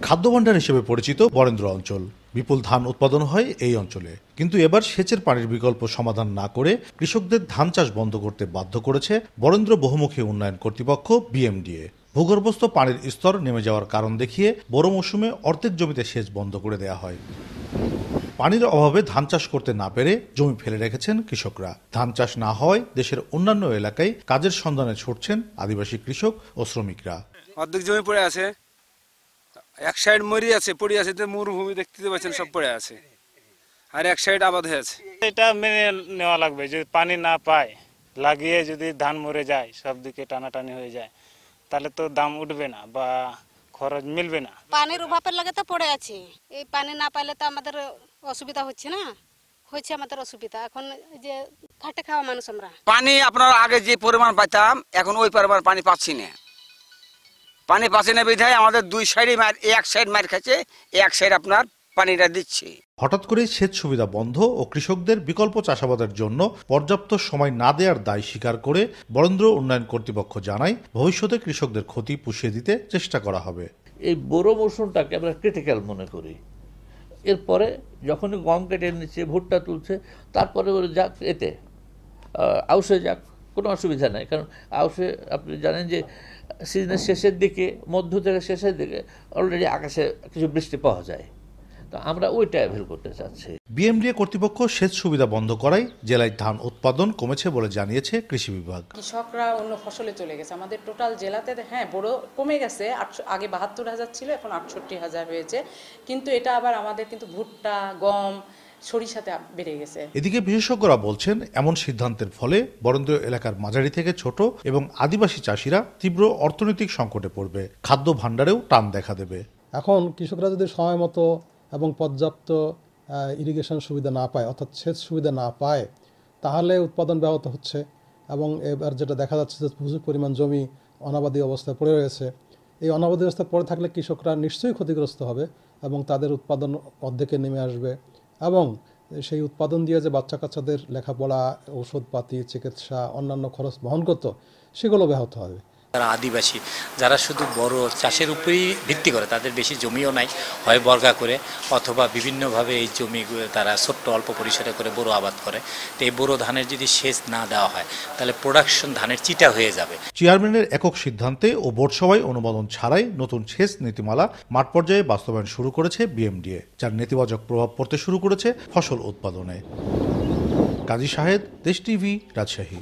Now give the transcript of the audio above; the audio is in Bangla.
খাদ্যভাণ্ডার হিসেবে পরিচিত বরেন্দ্র অঞ্চল। বিপুল ধান উৎপাদন হয় এই অঞ্চলে, কিন্তু এবার সেচের পানির বিকল্প সমাধান না করে কৃষকদের ধান চাষ বন্ধ করতে বাধ্য করেছে বরেন্দ্র বহুমুখী উন্নয়ন কর্তৃপক্ষ বিএমডিএ। ভূগর্ভস্থ পানির স্তর নেমে যাওয়ার কারণ দেখিয়ে বড় মৌসুমে অর্ধেক জমিতে সেচ বন্ধ করে দেওয়া হয়। পানির অভাবে ধান চাষ করতে না পেরে জমি ফেলে রেখেছেন কৃষকরা। ধান চাষ না হওয়ায় দেশের অন্যান্য এলাকায় কাজের সন্ধানে ছুটছেন আদিবাসী কৃষক ও শ্রমিকরা। অর্ধেক জমি পড়ে আছে, এক সাইড মরি আছে, পড়ে আছে, মরুভূমি দেখতে পাচ্ছেন, সব পড়ে আছে, আর এক সাইড আবাদ হয়ে আছে। এটা মেনে নেওয়া লাগবে, যদি পানি না পায়, লাগিয়ে যদি ধান মরে যায়, সব দিকে টানাটানি হয়ে যায়, তাহলে তো দাম উঠবে না বা খরচ মিলবে না। পানির অভাবের লাগে তো পড়ে আছে, এই পানি না পাইলে তো আমাদের অসুবিধা হচ্ছে না, হচ্ছে আমাদের অসুবিধা। এখন যে খাটে খাওয়া মানুষ আমরা, পানি আপনার আগে যে পরিমাণ পাইতাম এখন ওই পরিমাণ পানি পাচ্ছি না। পানি পাচ্ছি না বিধায় আমাদের দুই সাইডে এক সাইড মার খাচ্ছে, এক সাইড আপনার পানিটা দিচ্ছে। হঠাৎ করে সেচ সুবিধা বন্ধ ও কৃষকদের বিকল্প চাষাবাদের জন্য পর্যাপ্ত সময় না দেওয়ার দায় স্বীকার করে বরেন্দ্র উন্নয়ন কর্তৃপক্ষ জানায়, ভবিষ্যতে কৃষকদের ক্ষতি পুষিয়ে দিতে চেষ্টা করা হবে। এই বড় মৌসুমটাকে আমরা ক্রিটিক্যাল মনে করি। এরপরে যখনই গম কেটে নিচ্ছে, ভুট্টা তুলছে, তারপরে ওরা যাক এতে আউশে যাক, কোনো অসুবিধা নাই। কারণ আউশে আপনি জানেন যে সিজনের শেষের দিকে, মধ্য থেকে শেষের দিকে অলরেডি আকাশে কিছু বৃষ্টি পাওয়া যায়, তো আমরা ওইটা অ্যাভেল করতে চাচ্ছি। বিএমডিএ কর্তৃপক্ষ সেচ সুবিধা বন্ধ করায় জেলায় ধান উৎপাদন কমেছে বলে জানিয়েছে কৃষি বিভাগ। কৃষকরা অন্য ফসলে চলে গেছে। আমাদের টোটাল জেলাতে বড় কমে গেছে, আগে ৭২,০০০ ছিল, এখন ৬৮,০০০ হয়েছে, কিন্তু এটা আবার আমাদের কিন্তু ভুট্টা, গম, সরিষাতে বেড়ে গেছে। এদিকে বিশেষজ্ঞরা বলছেন, এমন সিদ্ধান্তের ফলে বরেন্দ্র এলাকার মাঝারি থেকে ছোট এবং আদিবাসী চাষিরা তীব্র অর্থনৈতিক সংকটে পড়বে, খাদ্য ভাণ্ডারেও টান দেখা দেবে। এখন কৃষকরা যদি সময় মতো এবং পর্যাপ্ত ইরিগেশন সুবিধা না পায়, অর্থাৎ সেচ সুবিধা না পায়, তাহলে উৎপাদন ব্যাহত হচ্ছে। এবং এবার যেটা দেখা যাচ্ছে যে প্রচুর পরিমাণ জমি অনাবাদি অবস্থায় পড়ে রয়েছে। এই অনাবাদি অবস্থায় পড়ে থাকলে কৃষকরা নিশ্চয়ই ক্ষতিগ্রস্ত হবে এবং তাদের উৎপাদন অর্ধেকে নেমে আসবে, এবং সেই উৎপাদন দিয়ে যে বাচ্চা কাচ্চাদের লেখাপড়া, ঔষধপাতি, চিকিৎসা, অন্যান্য খরচ বহন করত, সেগুলো ব্যাহত হবে। যারা আদিবাসী, যারা শুধু বড় চাষের উপরেই ভিত্তি করে, তাদের বেশি জমিও নাই, হয় বর্গা করে অথবা বিভিন্নভাবে এই জমি তারা ছোট্ট অল্প পরিসরে করে বড় আবাদ করে। তো এই বড় ধানের যদি সেচ না দেওয়া হয়, তাহলে প্রোডাকশন ধানের চিটা হয়ে যাবে। চেয়ারম্যানের একক সিদ্ধান্তে ও বোর্ড সভায় অনুমোদন ছাড়াই নতুন সেচ নীতিমালা মাঠ পর্যায়ে বাস্তবায়ন শুরু করেছে বিএমডিএ, যার নেতিবাচক প্রভাব পড়তে শুরু করেছে ফসল উৎপাদনে। কাজী শাহেদ, দেশ টিভি, রাজশাহী।